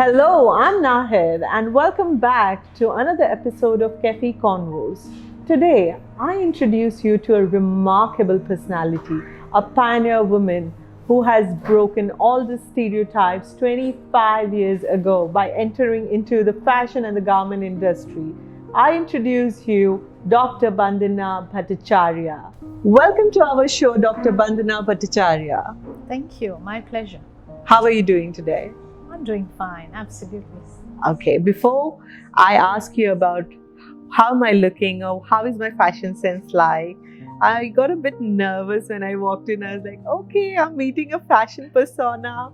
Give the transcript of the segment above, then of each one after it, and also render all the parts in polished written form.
Hello, I'm Nahid and welcome back to another episode of Kefiee Konvos. Today, I introduce you to a remarkable personality, a pioneer woman who has broken all the stereotypes 25 years ago by entering into the fashion and the garment industry. I introduce you Dr. Bandana Bhattacharya. Welcome to our show, Dr. Bandana Bhattacharya. Thank you. My pleasure. How are you doing today? I'm doing fine. Absolutely. Okay, before I ask you about how am I looking or how is my fashion sense like, I got a bit nervous when I walked in. I was like, okay, I'm meeting a fashion persona.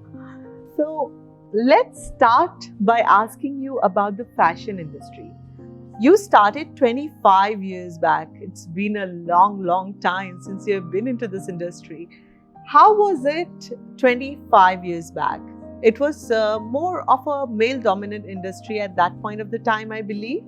So let's start by asking you about the fashion industry. You started 25 years back. It's been a long time since you have been into this industry. How was it 25 years back? It was more of a male-dominant industry at that point of the time, I believe.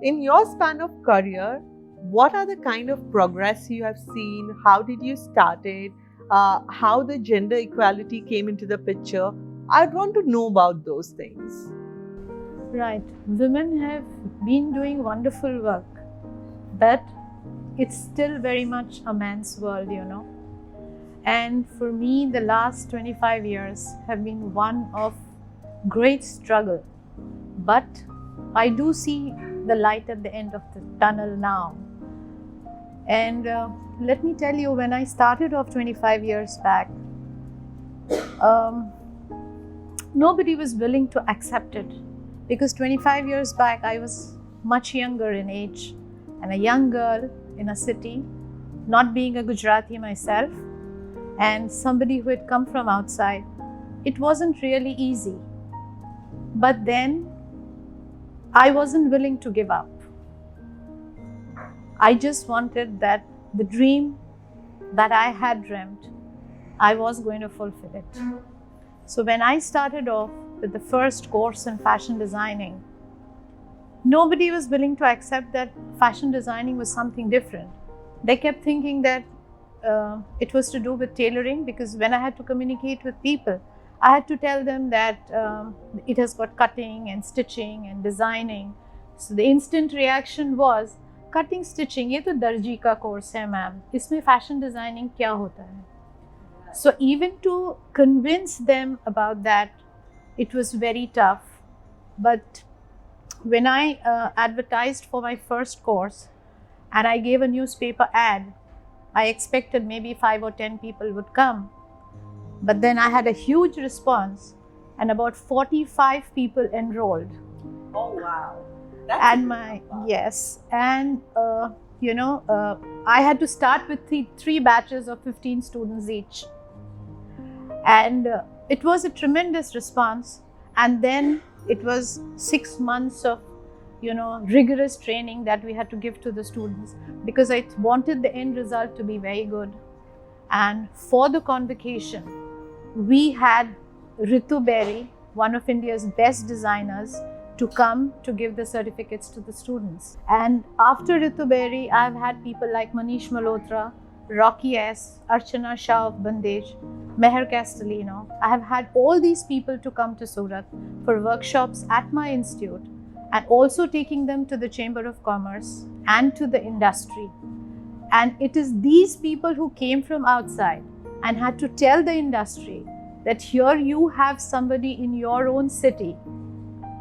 In your span of career, what are the kind of progress you have seen? How did you start it? How the gender equality came into the picture? I'd want to know about those things. Right. Women have been doing wonderful work, but it's still very much a man's world, And for me, the last 25 years have been one of great struggle. But I do see the light at the end of the tunnel now. And let me tell you, when I started off 25 years back, nobody was willing to accept it. Because 25 years back, I was much younger in age and a young girl in a city, not being a Gujarati myself, and somebody who had come from outside. It wasn't really easy. But then I wasn't willing to give up. I just wanted that the dream that I had dreamt, I was going to fulfill it. So when I started off with the first course in fashion designing, nobody was willing to accept that fashion designing was something different. They kept thinking that it was to do with tailoring, because when I had to communicate with people, I had to tell them that it has got cutting and stitching and designing. So the instant reaction was, cutting stitching, ये तो दर्जी का course है ma'am, इसमें fashion designing क्या होता है? So even to convince them about that, it was very tough. But when I advertised for my first course and I gave a newspaper ad, I expected maybe 5 or 10 people would come. But then I had a huge response and about 45 people enrolled. Oh, wow. Yes. And, I had to start with three batches of 15 students each. And it was a tremendous response. And then it was 6 months of rigorous training that we had to give to the students, because I wanted the end result to be very good. And for the convocation, we had Ritu Berry, one of India's best designers, to come to give the certificates to the students. And after Ritu Berry, I've had people like Manish Malhotra, Rocky S, Archana Shah of Bandej, Meher Castellino. I have had all these people to come to Surat for workshops at my institute, and also taking them to the Chamber of Commerce and to the industry. And it is these people who came from outside and had to tell the industry that here you have somebody in your own city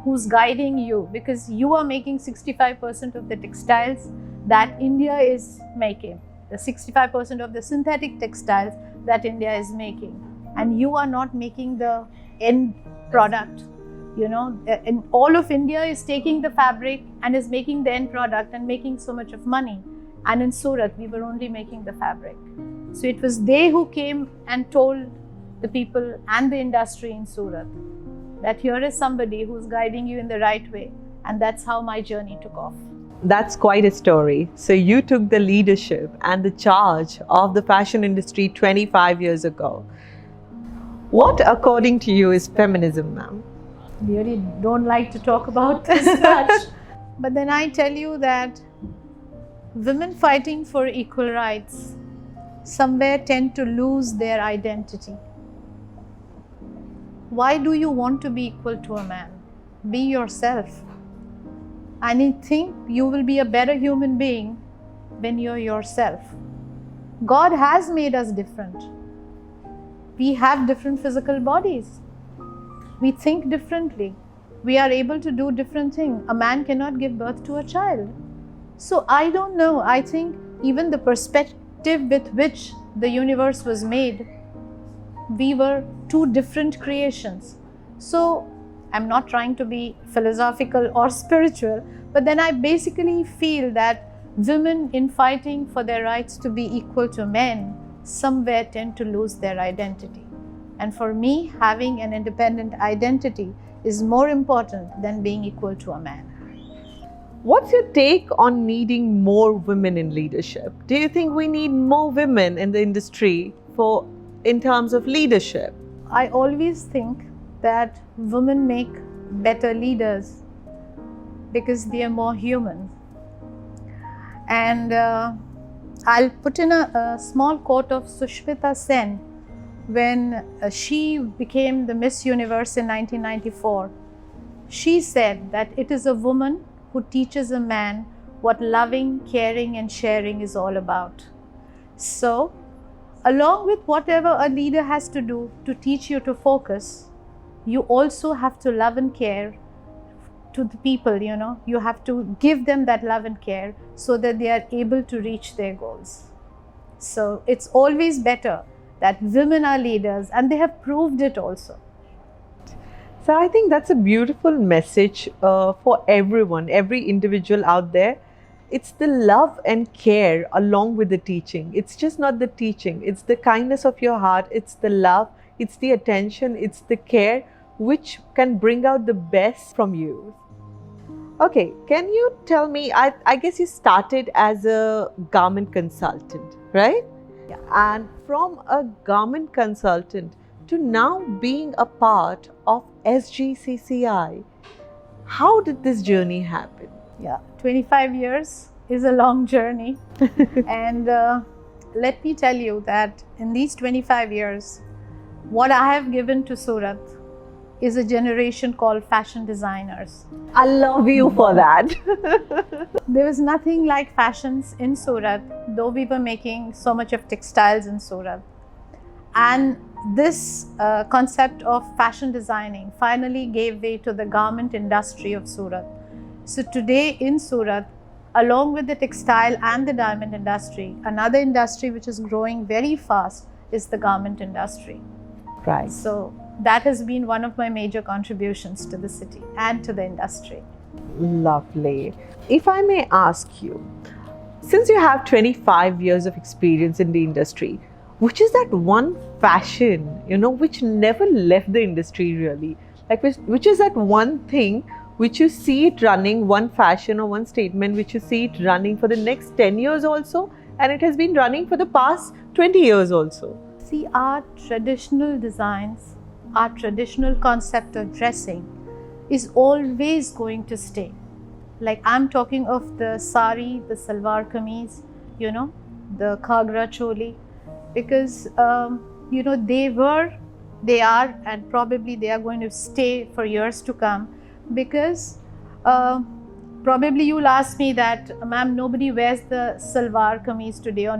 who's guiding you, because you are making 65% of the textiles that India is making, the 65% of the synthetic textiles that India is making. And you are not making the end product. And all of India is taking the fabric and is making the end product and making so much of money. And in Surat, we were only making the fabric. So it was they who came and told the people and the industry in Surat that here is somebody who's guiding you in the right way. And that's how my journey took off. That's quite a story. So you took the leadership and the charge of the fashion industry 25 years ago. What, according to you, is feminism, ma'am? Really don't like to talk about this much. But then I tell you that women fighting for equal rights somewhere tend to lose their identity. Why do you want to be equal to a man? Be yourself. And I think you will be a better human being when you're yourself. God has made us different. We have different physical bodies. We think differently. We are able to do different things. A man cannot give birth to a child. So I don't know. I think even the perspective with which the universe was made, we were two different creations. So I'm not trying to be philosophical or spiritual, but then I basically feel that women, in fighting for their rights to be equal to men, somewhere tend to lose their identity. And for me, having an independent identity is more important than being equal to a man. What's your take on needing more women in leadership? Do you think we need more women in the industry in terms of leadership? I always think that women make better leaders because they are more human. And I'll put in a small quote of Sushmita Sen when she became the Miss Universe in 1994. She said that it is a woman who teaches a man what loving, caring and sharing is all about. So, along with whatever a leader has to do to teach you to focus, you also have to love and care to the people, you have to give them that love and care so that they are able to reach their goals. So it's always better that women are leaders, and they have proved it also. So I think that's a beautiful message for everyone, every individual out there. It's the love and care along with the teaching. It's just not the teaching, it's the kindness of your heart, it's the love, it's the attention, it's the care which can bring out the best from you. Okay, can you tell me, I guess you started as a garment consultant, right? Yeah. And from a garment consultant to now being a part of SGCCI, how did this journey happen? Yeah, 25 years is a long journey. And let me tell you that in these 25 years, what I have given to Surat is a generation called fashion designers. I love you for that. There was nothing like fashions in Surat, though we were making so much of textiles in Surat. And this concept of fashion designing finally gave way to the garment industry of Surat. So today in Surat, along with the textile and the diamond industry, another industry which is growing very fast is the garment industry. Right. So that has been one of my major contributions to the city and to the industry. Lovely. If I may ask you, since you have 25 years of experience in the industry, which is that one fashion, which never left the industry really? Like, which is that one thing which you see it running, one fashion or one statement which you see it running for the next 10 years also, and it has been running for the past 20 years also? See, our traditional designs, our traditional concept of dressing is always going to stay. Like, I'm talking of the sari, the salwar kameez, the ghagra choli, because they are, and probably they are going to stay for years to come, because probably you'll ask me that, ma'am, nobody wears the salwar kameez today, or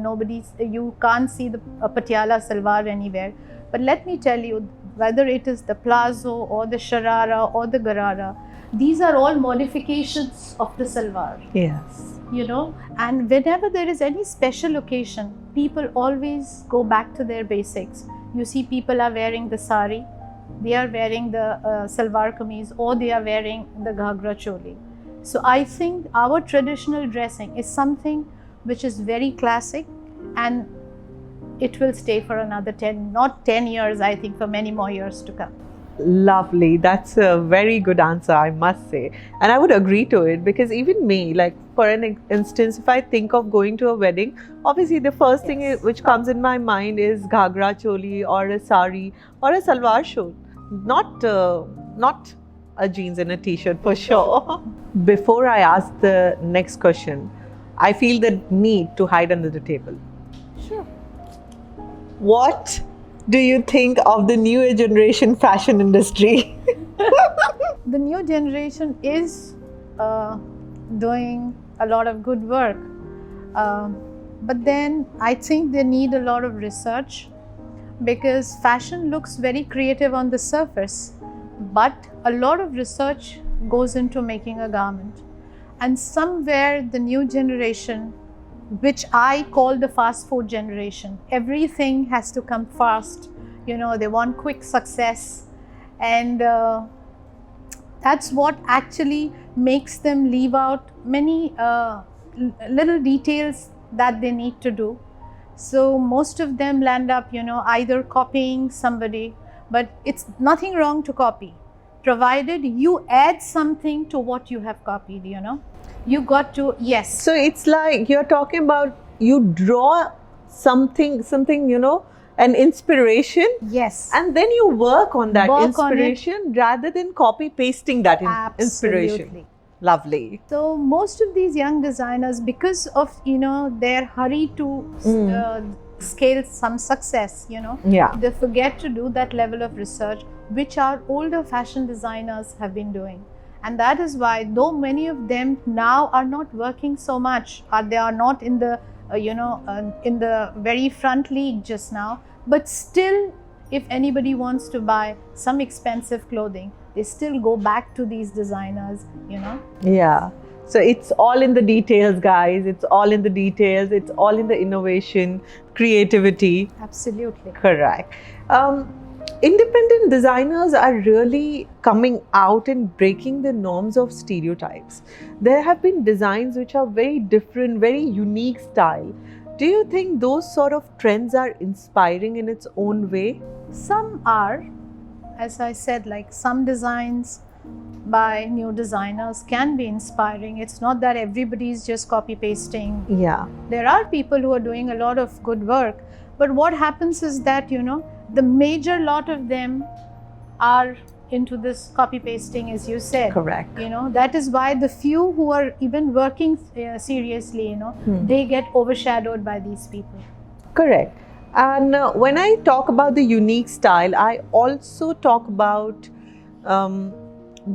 you can't see the patiala salwar anywhere. But let me tell you, whether it is the plazo or the sharara or the garara, these are all modifications of the salwar. Yes. And whenever there is any special occasion, people always go back to their basics. You see, people are wearing the sari, they are wearing the salwar kameez, or they are wearing the ghagra choli. So I think our traditional dressing is something which is very classic, and it will stay for another 10 years, I think, for many more years to come. Lovely. That's a very good answer, I must say. And I would agree to it, because even me, like for an instance, if I think of going to a wedding, obviously the first thing which comes in my mind is ghagra choli or a sari or a salwar suit, not a jeans and a t-shirt for sure. Before I ask the next question, I feel the need to hide under the table. Sure. What do you think of the newer generation fashion industry? The new generation is doing a lot of good work, but then I think they need a lot of research, because fashion looks very creative on the surface, but a lot of research goes into making a garment. And somewhere the new generation, which I call the fast food generation, everything has to come fast. You know, they want quick success, and that's what actually makes them leave out many little details that they need to do. So most of them land up, you know, either copying somebody, but it's nothing wrong to copy, provided you add something to what you have copied, you know. You got to, yes. So it's like you're talking about, you draw something, you know, an inspiration. Yes. And then you work on that Work inspiration rather than copy pasting that inspiration. Absolutely. Lovely. So most of these young designers, because of, you know, their hurry to scale some success, you know, Yeah. they forget to do that level of research, which our older fashion designers have been doing. And that is why, though many of them now are not working so much, or they are not in the, in the very front league just now, but still, if anybody wants to buy some expensive clothing, they still go back to these designers, you know. Yeah. So it's all in the details, guys. It's all in the details. It's all in the innovation, creativity. Absolutely. Correct. Independent designers are really coming out and breaking the norms of stereotypes. There have been designs which are very different, very unique style. Do you think those sort of trends are inspiring in its own way? Some are, as I said, like some designs by new designers can be inspiring. It's not that everybody is just copy pasting. Yeah. There are people who are doing a lot of good work, but what happens is that, you know, the major lot of them are into this copy pasting, as you said. Correct. You know, that is why the few who are even working seriously, you know, they get overshadowed by these people. Correct. And when I talk about the unique style, I also talk about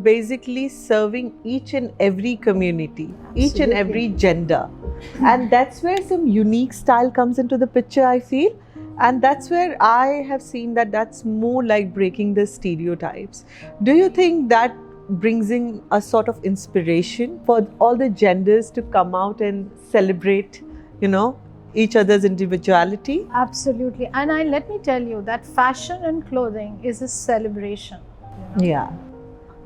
basically serving each and every community, each and every gender. And that's where some unique style comes into the picture, I feel. And that's where I have seen that that's more like breaking the stereotypes. Do you think that brings in a sort of inspiration for all the genders to come out and celebrate, you know, each other's individuality? Absolutely. And let me tell you that fashion and clothing is a celebration. You know? Yeah.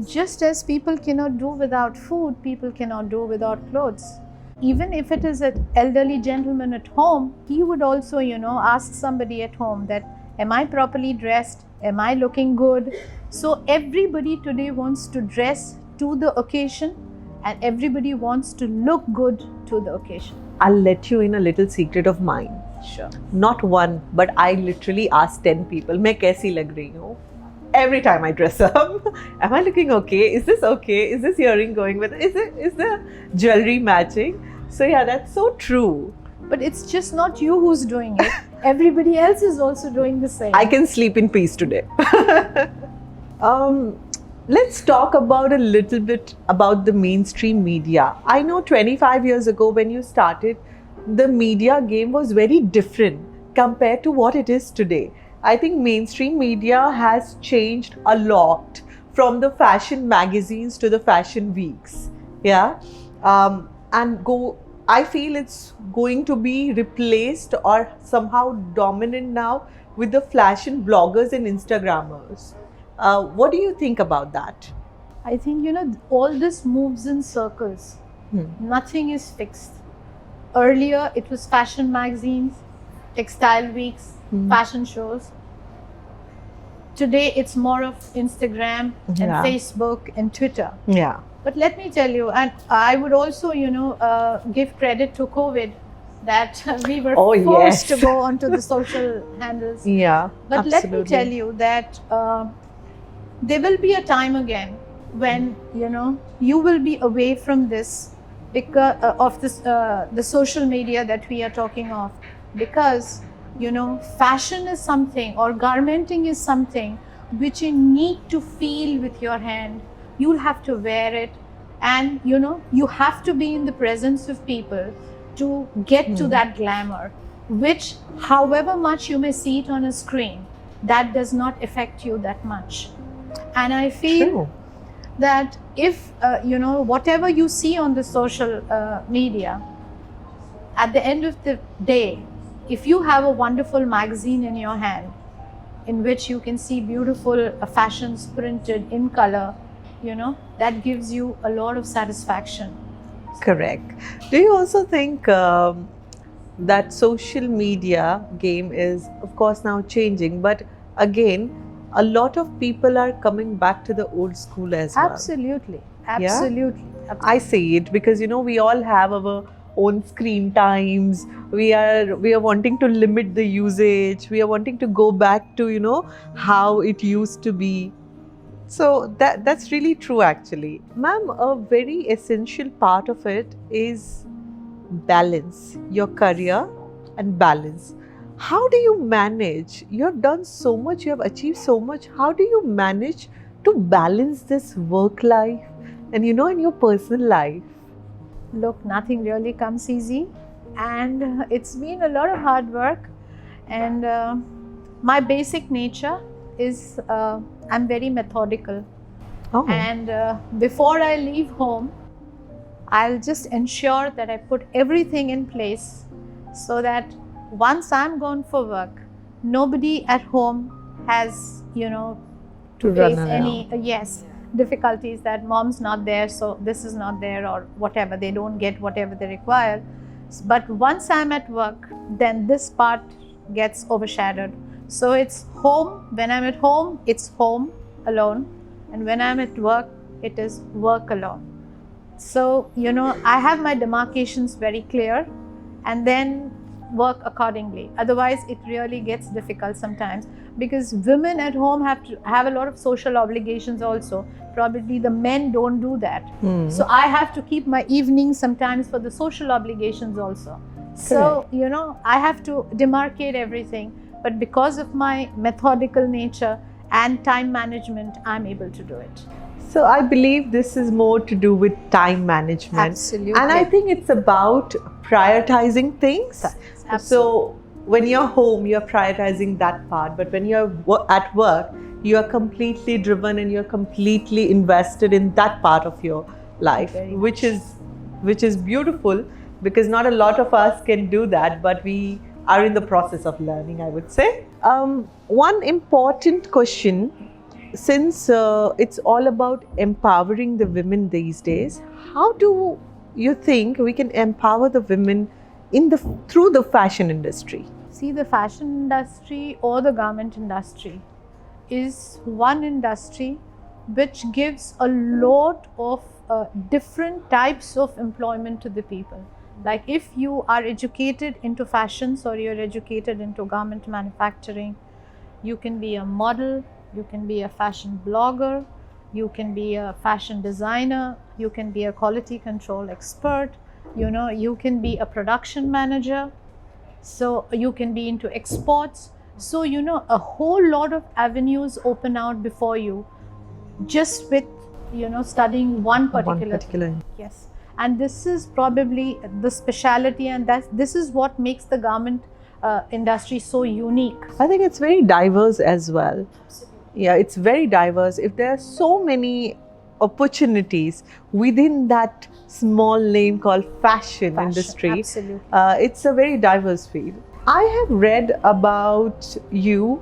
Just as people cannot do without food, people cannot do without clothes. Even if it is an elderly gentleman at home, he would also, you know, ask somebody at home that, am I properly dressed? Am I looking good? So everybody today wants to dress to the occasion, and everybody wants to look good to the occasion. I'll let you in a little secret of mine. Sure. Not one, but I literally asked 10 people, मैं कैसी लग रही हूँ? Every time I dress up, am I looking okay? Is this okay? Is this earring going with it? Is the jewelry matching? So yeah, that's so true. But it's just not you who's doing it. Everybody else is also doing the same. I can sleep in peace today. Let's talk about a little bit about the mainstream media. I know 25 years ago when you started, the media game was very different compared to what it is today. I think mainstream media has changed a lot from the fashion magazines to the fashion weeks. Yeah. I feel it's going to be replaced or somehow dominant now with the fashion bloggers and Instagrammers. What do you think about that? I think, you know, all this moves in circles. Nothing is fixed. Earlier, it was fashion magazines, textile weeks, fashion shows. Today, it's more of Instagram and Facebook and Twitter. Yeah. But let me tell you, and I would also, you know, give credit to COVID that we were forced to go onto the social handles. Yeah, but absolutely. let me tell you that there will be a time again when, you know, you will be away from this because of this, the social media that we are talking of, because, you know, fashion is something, or garmenting is something which you need to feel with your hand. You'll have to wear it, and you have to be in the presence of people to get to that glamour, which however much you may see it on a screen, that does not affect you that much. And I feel that if whatever you see on the social media, at the end of the day, if you have a wonderful magazine in your hand in which you can see beautiful fashions printed in color, that gives you a lot of satisfaction. Correct. Do you also think that social media game is, of course, now changing, but again, a lot of people are coming back to the old school as well? Absolutely. Absolutely. Yeah? I see it because, we all have our own screen times. We are wanting to limit the usage. We are wanting to go back to, how it used to be. So that's really true actually. Ma'am, a very essential part of it is balance, your career and balance. How do you manage? You have done so much, you have achieved so much. How do you manage to balance this work life and in your personal life? Look, nothing really comes easy, and it's been a lot of hard work. And my basic nature is I'm very methodical. Oh. And before I leave home, I'll just ensure that I put everything in place so that once I'm gone for work, nobody at home has, to face any difficulties that mom's not there, so this is not there, or whatever. They don't get whatever they require. But once I'm at work, then this part gets overshadowed. So it's home. When I'm at home, it's home alone. And when I'm at work, it is work alone. So, I have my demarcations very clear, and then work accordingly. Otherwise, it really gets difficult sometimes, because women at home have to have a lot of social obligations also. Probably the men don't do that. So I have to keep my evenings sometimes for the social obligations also. So, I have to demarcate everything. But because of my methodical nature and time management, I'm able to do it. So I believe this is more to do with time management. Absolutely. And I think it's about prioritizing things. Absolutely. So when you're home, you're prioritizing that part. But when you're at work, you are completely driven and you're completely invested in that part of your life, which is beautiful, because not a lot of us can do that, but we are in the process of learning, I would say. One important question, since it's all about empowering the women these days, how do you think we can empower the women through the fashion industry? See, the fashion industry or the garment industry is one industry which gives a lot of different types of employment to the people. Like if you are educated into fashions or you're educated into garment manufacturing, you can be a model, you can be a fashion blogger, you can be a fashion designer, you can be a quality control expert, you can be a production manager, so you can be into exports. So, a whole lot of avenues open out before you just with, studying one particular thing. Yes. And this is probably the speciality, and this is what makes the garment industry so unique. I think it's very diverse as well. Yeah, it's very diverse. If there are so many opportunities within that small name called fashion industry, absolutely. It's a very diverse field. I have read about you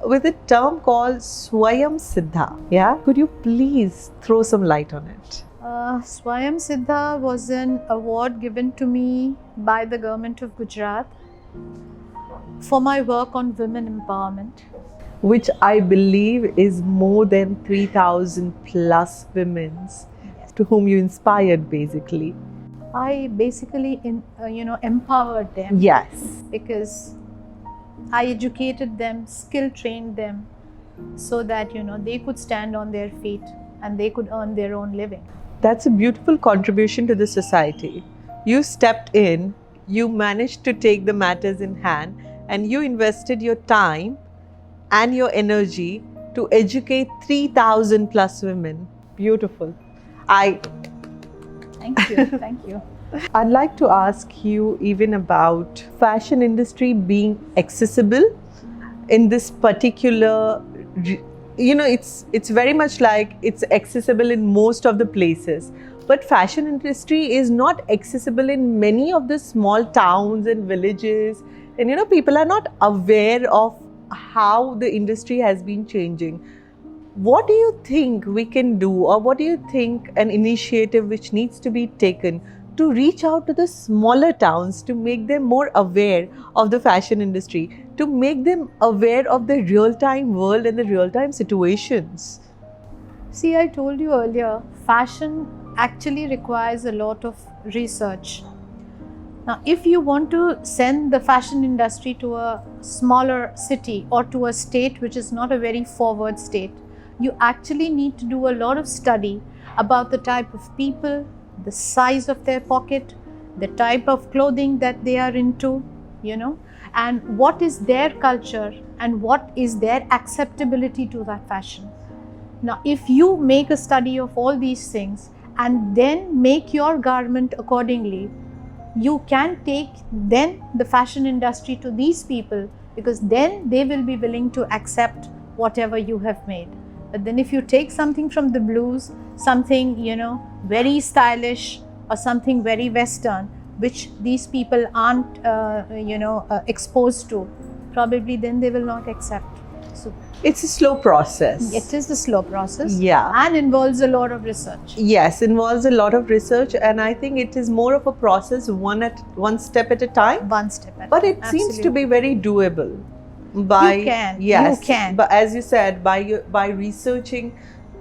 with a term called Swayam Siddha. Yeah, could you please throw some light on it? Swayam Siddha was an award given to me by the government of Gujarat for my work on women empowerment, which I believe is more than 3,000 plus women to whom you inspired basically. I basically empowered them. Yes. Because I educated them, skill trained them, so that they could stand on their feet and they could earn their own living. That's a beautiful contribution to the society. You stepped in, you managed to take the matters in hand, and you invested your time and your energy to educate 3,000 plus women. Beautiful. Thank you. Thank you. I'd like to ask you even about fashion industry being accessible in this particular, it's very much like it's accessible in most of the places, but fashion industry is not accessible in many of the small towns and villages, and people are not aware of how the industry has been changing. What do you think we can do, or what do you think an initiative which needs to be taken to reach out to the smaller towns, to make them more aware of the fashion industry, to make them aware of the real-time world and the real-time situations? See, I told you earlier, fashion actually requires a lot of research. Now, if you want to send the fashion industry to a smaller city or to a state which is not a very forward state, you actually need to do a lot of study about the type of people, the size of their pocket, the type of clothing that they are into, and what is their culture and what is their acceptability to that fashion. Now, if you make a study of all these things and then make your garment accordingly, you can take then the fashion industry to these people, because then they will be willing to accept whatever you have made. But then if you take something from the blues, something, very stylish or something very Western, which these people aren't, exposed to, probably then they will not accept. So it's a slow process. It is a slow process. Yeah. And involves a lot of research. Yes, involves a lot of research, and I think it is more of a process, one step at a time. One step at a time. But it seems to be very doable. You can. But as you said, by researching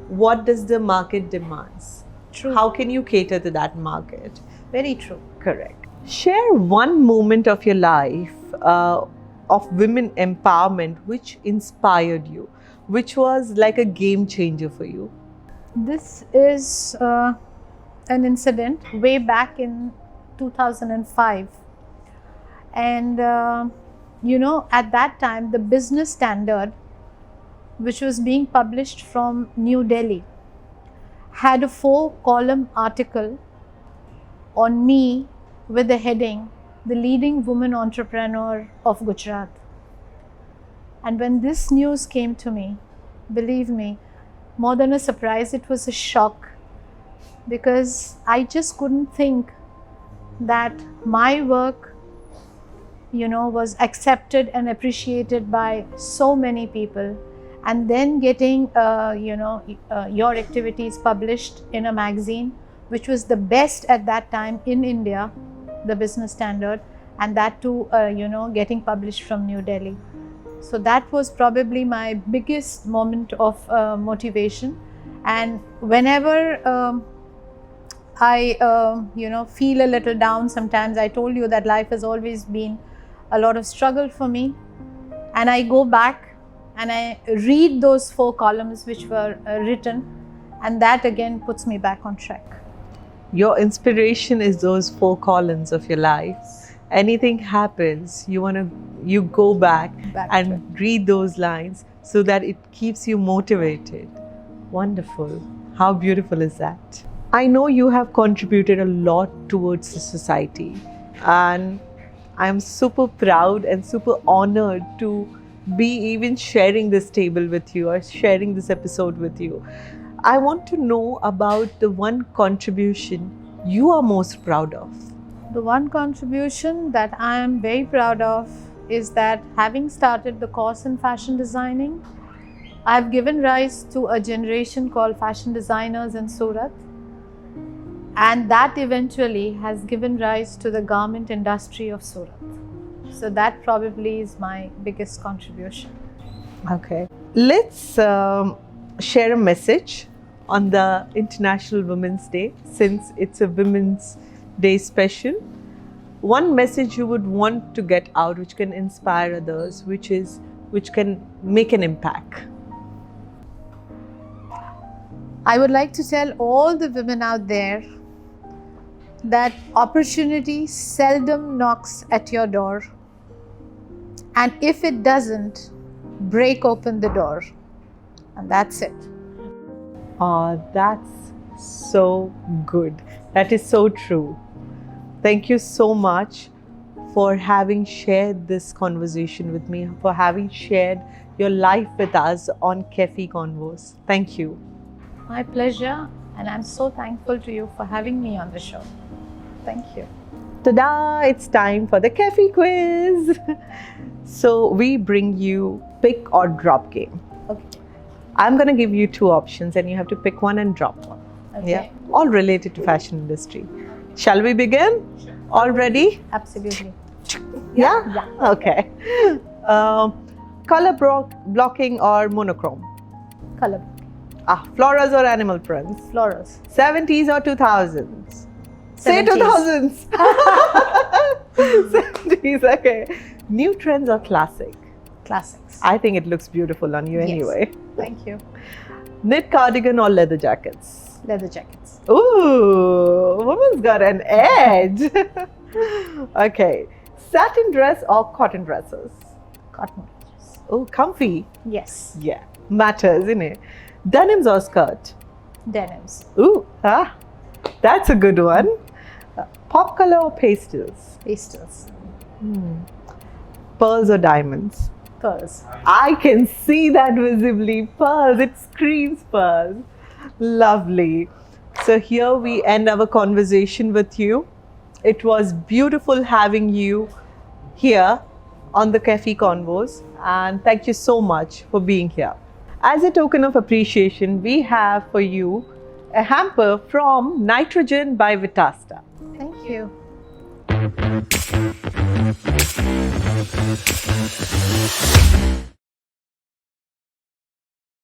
what does the market demands. True. How can you cater to that market? Very true. Correct. Share one moment of your life of women empowerment which inspired you, which was like a game changer for you. This is an incident way back in 2005, and at that time the business standard, which was being published from New Delhi, had a 4-column article on me with the heading, "The leading woman entrepreneur of Gujarat." And when this news came to me, believe me, more than a surprise, it was a shock, because I just couldn't think that my work was accepted and appreciated by so many people, and then getting your activities published in a magazine which was the best at that time in India, the Business Standard, and that too getting published from New Delhi. So that was probably my biggest moment of motivation. And whenever I feel a little down sometimes, I told you that life has always been a lot of struggle for me, and I go back and I read those 4 columns which were written, and that again puts me back on track. Your inspiration is those 4 columns of your life. Anything happens, you go back and read those lines so that it keeps you motivated. Wonderful. How beautiful is that? I know you have contributed a lot towards the society, and I'm super proud and super honored to be even sharing this table with you or sharing this episode with you. I want to know about the one contribution you are most proud of. The one contribution that I am very proud of is that, having started the course in fashion designing, I've given rise to a generation called fashion designers in Surat, and that eventually has given rise to the garment industry of Surat. So that probably is my biggest contribution. Okay. Let's share a message on the International Women's Day, since it's a Women's Day special. One message you would want to get out which can inspire others, which can make an impact. I would like to tell all the women out there that opportunity seldom knocks at your door, and if it doesn't, break open the door. And that's it. That's so good. That is so true. Thank you so much for having shared this conversation with me, for having shared your life with us on Kefiee Konvos. Thank you. My pleasure. And I'm so thankful to you for having me on the show. Thank you. Ta-da! It's time for the Kefiee quiz. So we bring you pick or drop game. Okay. I'm going to give you two options and you have to pick one and drop one. Okay. Yeah, all related to fashion industry. Shall we begin? Sure. All ready? Absolutely. Yeah? Yeah. Okay. Color blocking or monochrome? Color. Floras or animal prints? Floras. 70s or 2000s? Say 70s. 2000s. 70s, okay. New trends or classic? Classics. I think it looks beautiful on you anyway. Thank you. Knit cardigan or leather jackets? Leather jackets. Ooh, woman's got an edge. Okay. Satin dress or cotton dresses? Cotton dresses. Oh, comfy. Yes. Yeah, matters, innit? Denims or skirt? Denims. Ooh, that's a good one. Pop color or pastels? Pastels. Pearls or diamonds? Pearls. I can see that visibly. Pearls, it screams pearls. Lovely. So here we end our conversation with you. It was beautiful having you here on the Kefiee Konvos, and thank you so much for being here. As a token of appreciation, we have for you a hamper from Nitrogen by Vitasta. Thank you.